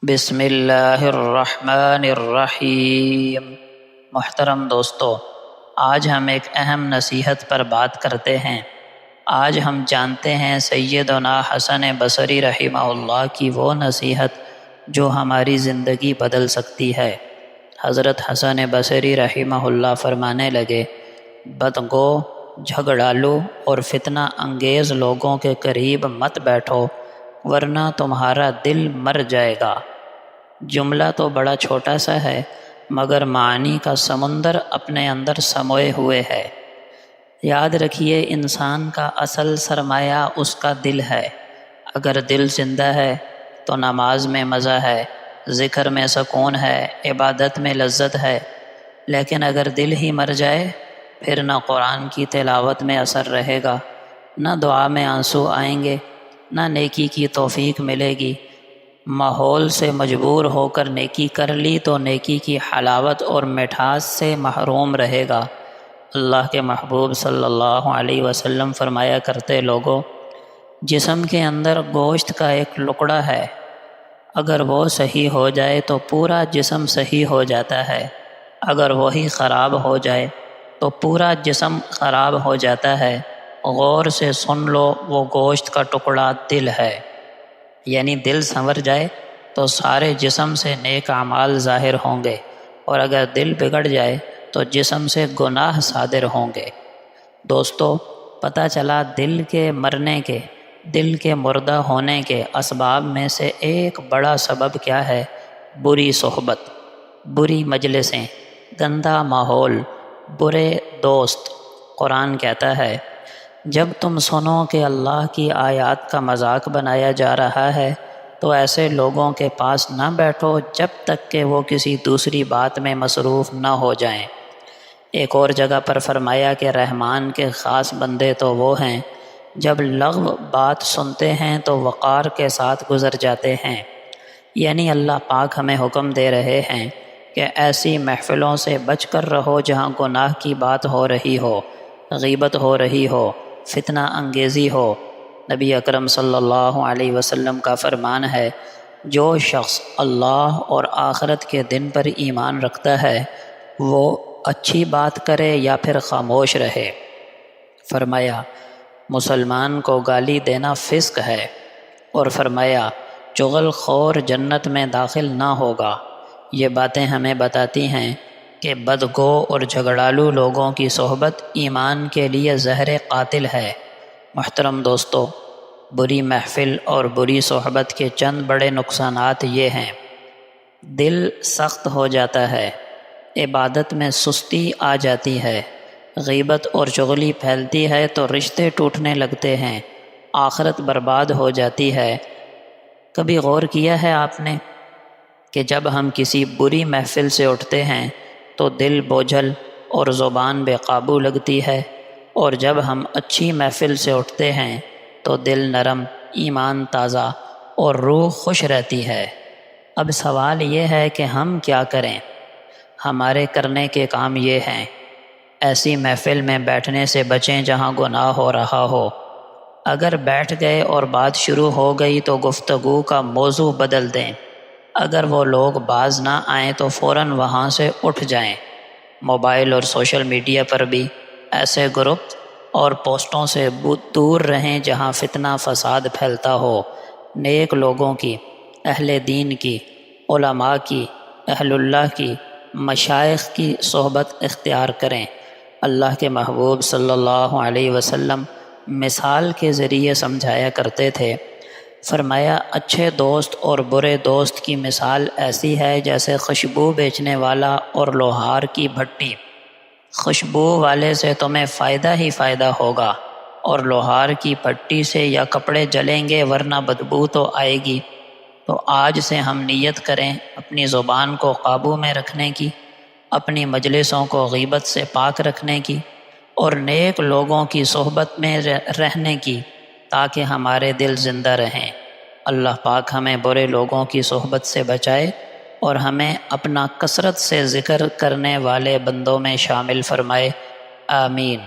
بسم اللہ الرحمن الرحیم۔ محترم دوستو، آج ہم ایک اہم نصیحت پر بات کرتے ہیں۔ آج ہم جانتے ہیں سیدنا حسن بصری رحمہ اللہ کی وہ نصیحت جو ہماری زندگی بدل سکتی ہے۔ حضرت حسن بصری رحمہ اللہ فرمانے لگے، بدگو، جھگڑالو اور فتنہ انگیز لوگوں کے قریب مت بیٹھو ورنہ تمہارا دل مر جائے گا۔ جملہ تو بڑا چھوٹا سا ہے مگر معانی کا سمندر اپنے اندر سموئے ہوئے ہے۔ یاد رکھیے، انسان کا اصل سرمایہ اس کا دل ہے۔ اگر دل زندہ ہے تو نماز میں مزہ ہے، ذکر میں سکون ہے، عبادت میں لذت ہے، لیکن اگر دل ہی مر جائے پھر نہ قرآن کی تلاوت میں اثر رہے گا، نہ دعا میں آنسو آئیں گے، نہ نیکی کی توفیق ملے گی۔ ماحول سے مجبور ہو کر نیکی کر لی تو نیکی کی حلاوت اور مٹھاس سے محروم رہے گا۔ اللہ کے محبوب صلی اللہ علیہ وسلم فرمایا کرتے، لوگوں، جسم کے اندر گوشت کا ایک ٹکڑا ہے، اگر وہ صحیح ہو جائے تو پورا جسم صحیح ہو جاتا ہے، اگر وہی خراب ہو جائے تو پورا جسم خراب ہو جاتا ہے۔ غور سے سن لو، وہ گوشت کا ٹکڑا دل ہے۔ یعنی دل سنور جائے تو سارے جسم سے نیک اعمال ظاہر ہوں گے، اور اگر دل بگڑ جائے تو جسم سے گناہ صادر ہوں گے۔ دوستو، پتہ چلا دل کے مرنے کے، دل کے مردہ ہونے کے اسباب میں سے ایک بڑا سبب کیا ہے؟ بری صحبت، بری مجلسیں، گندا ماحول، برے دوست۔ قرآن کہتا ہے، جب تم سنو کہ اللہ کی آیات کا مذاق بنایا جا رہا ہے تو ایسے لوگوں کے پاس نہ بیٹھو جب تک کہ وہ کسی دوسری بات میں مصروف نہ ہو جائیں۔ ایک اور جگہ پر فرمایا کہ رحمان کے خاص بندے تو وہ ہیں جب لغو بات سنتے ہیں تو وقار کے ساتھ گزر جاتے ہیں۔ یعنی اللہ پاک ہمیں حکم دے رہے ہیں کہ ایسی محفلوں سے بچ کر رہو جہاں گناہ کی بات ہو رہی ہو، غیبت ہو رہی ہو، فتنہ انگیزی ہو۔ نبی اکرم صلی اللہ علیہ وسلم کا فرمان ہے، جو شخص اللہ اور آخرت کے دن پر ایمان رکھتا ہے وہ اچھی بات کرے یا پھر خاموش رہے۔ فرمایا، مسلمان کو گالی دینا فسق ہے، اور فرمایا، چغل خور جنت میں داخل نہ ہوگا۔ یہ باتیں ہمیں بتاتی ہیں کہ بدگو اور جھگڑالو لوگوں کی صحبت ایمان کے لیے زہر قاتل ہے۔ محترم دوستو، بری محفل اور بری صحبت کے چند بڑے نقصانات یہ ہیں۔ دل سخت ہو جاتا ہے، عبادت میں سستی آ جاتی ہے، غیبت اور چغلی پھیلتی ہے تو رشتے ٹوٹنے لگتے ہیں، آخرت برباد ہو جاتی ہے۔ کبھی غور کیا ہے آپ نے کہ جب ہم کسی بری محفل سے اٹھتے ہیں تو دل بوجھل اور زبان بے قابو لگتی ہے، اور جب ہم اچھی محفل سے اٹھتے ہیں تو دل نرم، ایمان تازہ اور روح خوش رہتی ہے۔ اب سوال یہ ہے کہ ہم کیا کریں؟ ہمارے کرنے کے کام یہ ہیں، ایسی محفل میں بیٹھنے سے بچیں جہاں گناہ ہو رہا ہو۔ اگر بیٹھ گئے اور بات شروع ہو گئی تو گفتگو کا موضوع بدل دیں۔ اگر وہ لوگ باز نہ آئیں تو فوراً وہاں سے اٹھ جائیں۔ موبائل اور سوشل میڈیا پر بھی ایسے گروپ اور پوسٹوں سے دور رہیں جہاں فتنہ فساد پھیلتا ہو۔ نیک لوگوں کی، اہل دین کی، علماء کی، اہل اللہ کی، مشائخ کی صحبت اختیار کریں۔ اللہ کے محبوب صلی اللہ علیہ وسلم مثال کے ذریعے سمجھایا کرتے تھے۔ فرمایا، اچھے دوست اور برے دوست کی مثال ایسی ہے جیسے خوشبو بیچنے والا اور لوہار کی بھٹی۔ خوشبو والے سے تمہیں فائدہ ہی فائدہ ہوگا، اور لوہار کی بھٹی سے یا کپڑے جلیں گے ورنہ بدبو تو آئے گی۔ تو آج سے ہم نیت کریں اپنی زبان کو قابو میں رکھنے کی، اپنی مجلسوں کو غیبت سے پاک رکھنے کی، اور نیک لوگوں کی صحبت میں رہنے کی، تاکہ ہمارے دل زندہ رہیں۔ اللہ پاک ہمیں برے لوگوں کی صحبت سے بچائے اور ہمیں اپنا کثرت سے ذکر کرنے والے بندوں میں شامل فرمائے۔ آمین۔